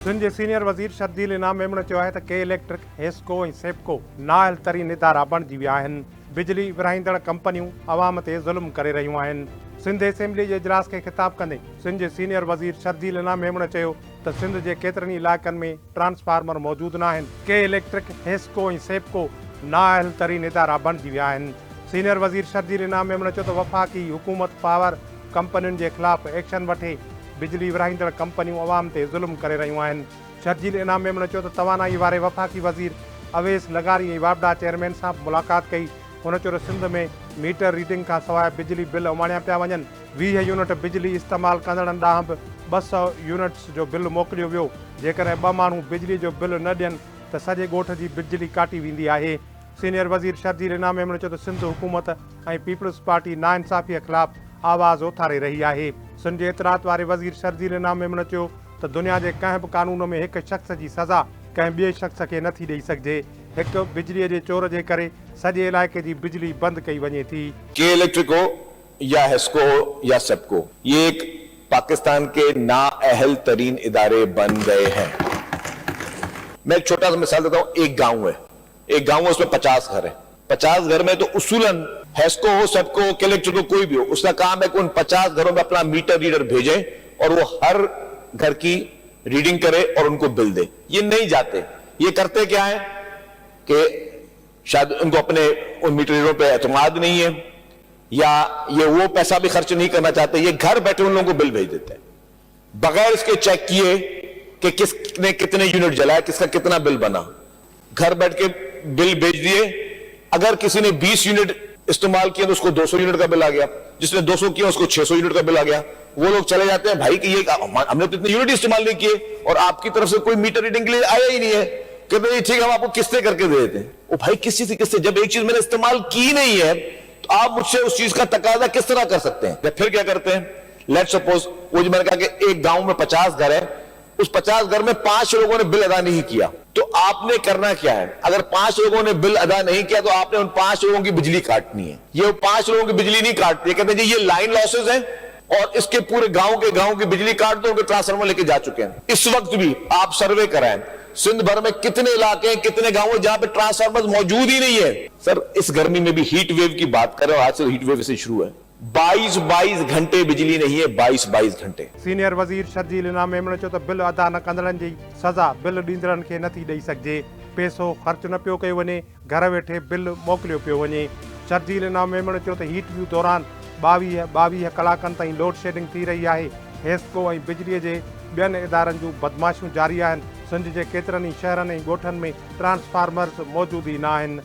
सिंध जे senior वज़ीर शर्जील इनाम मेमण चयो आहे त के इलेक्ट्रिक, हेस्को ऐं सेप्को नाअहल तरीन इदारा बणिजी विया आहिनि। बिजली विरहाईंदड़ कंपनियूं अवाम ते ज़ुल्म करे रहियूं आहिनि। सिंध असेंबली जे इजलास खे ख़िताब कंदे सिंध जे सीनियर वज़ीर शर्जील इनाम मेमण चयो त सिंध जे केतिरनि इलाइक़नि में ट्रांसफार्मर मौजूदु न आहिनि। के इलेक्ट्रिक, हेस्को ऐं सेप्को नाअहल तरीन इदारा बणिजी विया आहिनि। सीनियर वज़ीर शर्जील इनाम मेमण चयो त वफ़ाक़ी हुकूमत पावर कंपनियुनि जे ख़िलाफ़ एक्शन वठे। बिजली विरहाईंदड़ कंपनियूं अवाम ते ज़ुल्म करे रहियूं आहिनि। शर्जील इनाम मेमण चयो त तवानाई वारे वफ़ाक़ी वज़ीर अवेस लगारी ऐं वापडा चेयरमैन सां मुलाक़ात कई। हुन चयो त सिंध में मीटर रीडिंग खां सवाइ बिजली बिल उमाणिया पिया वञनि। 20 यूनिट बिजली इस्तेमालु कंदड़नि ॾांहुं बि 200 यूनिट्स जो बिल मोकिलियो वियो। जेकॾहिं 2 माण्हू बिजली जो बिल न ॾियनि त सॼे ॻोठ जी बिजली काटी वेंदी आहे। सीनियर वज़ीर शर्जील इनाम मेमण चयो त सिंध हुकूमत ऐं पीपल्स पार्टी नाइंसाफ़ीअ ख़िलाफ़ आवाज़ उथारे रही आहे। सिंध जे इतलात वारे वज़ीर शर्जील इनाम मेमण चयो त दुनिया जे कंहिं बि कानून में हिकु शख़्स जी सज़ा कंहिं ॿिए शख़्स खे नथी ॾेई सघिजे। हिकु बिजलीअ जे चोर जे करे सॼे इलाइक़े जी बिजली बंदि कई वञे थी। के इलेक्ट्रिक हो या हेस्को हो या सेप्को, ये एक पाकिस्तान के नाअहल तरीन इदारे बन गए हैं। मैं एक छोटा सा मिसाल देता हूं। एक गांव है, उसमें 50 घर है। 50 घर में तो उसूलन हेस्को हो, सेप्को हो, के इलेक्ट्रिक हो, कोई भी हो, उसका काम है कि उन 50 घरों में अपना मीटर रीडर भेजे और वो हर घर की रीडिंग करे और उनको बिल दे। ये नहीं जाते। ये करते क्या है कि शायद उनको अपने उन मीटर रीडरों पे एतमाद नहीं है या ये वो पैसा भी खर्च नहीं करना चाहते। ये घर बैठे उन लोगों को बिल भेज देते हैं बगैर इसके चेक किए कि किसने कितने यूनिट जलाया, किसका कितना बिल बना। घर बैठ के बिल भेज दिए। अगर किसी ने 20 यूनिट इस्तेमाल किया तो उसको 200 यूनिट का बिल आ गया। जिसने 200 किया उसको 600 यूनिट का बिल आ गया। वो लोग चले जाते हैं भाई कि ये हमने तो इतने यूनिट इस्तेमाल नहीं किए और आपकी तरफ से कोई मीटर रीडिंग के लिए आया ही नहीं है। कहते हैं ठीक है, हम आपको किस्तें करके दे देते हैं। ओ भाई किस चीज की किस्तें? जब एक चीज मैंने इस्तेमाल की नहीं है तो आप मुझसे उस चीज का तकाजा किस तरह कर सकते हैं? या फिर क्या करते हैं, लेट सपोज वो जो मैंने कहा कि एक गांव में 50 घर है, उस 50 घर में 5 लोगों ने बिल अदा नहीं किया, तो आपने करना क्या है? अगर 5 लोगों ने बिल अदा नहीं किया तो आपने उन 5 लोगों की बिजली काटनी है। ये 5 लोगों की बिजली नहीं काटती है, कहते हैं जी ये लाइन लॉसेज हैं और इसके पूरे गांव की बिजली काट दो, उनके ट्रांसफार्मर लेके जा चुके हैं। इस वक्त भी आप सर्वे कराएं, सिंध भर में कितने इलाके हैं, कितने गांव हैं जहां पे ट्रांसफार्मर मौजूद ही नहीं है। सर इस गर्मी में भी हीट वेव की बात करें, और आज से हीट वेव से शुरू है। 22 घंटे बिजली नहीं है, 22 घंटे। सीनियर वज़ीर शर्जील इनाम मेमण चयो त बिल अदा न कंदड़नि जी सज़ा बिल ॾींदड़नि खे नथी ॾेई सघिजे। पैसो ख़र्च न पियो कयो वञे, घर वेठे बिल मोकिलियो पियो वञे। शर्जील इनाम मेमण चयो त हीट व्यू दौरान 22 कलाकनि ताईं लोड शेडिंग थी रही आहे। हेस्को ऐं बिजलीअ जे ॿियनि इदारनि जूं बदमाशियूं जारी आहिनि। सिंध जे केतिरनि ई शहरनि ऐं ॻोठनि में ट्रांसफार्मर्स मौजूदु ई न आहिनि।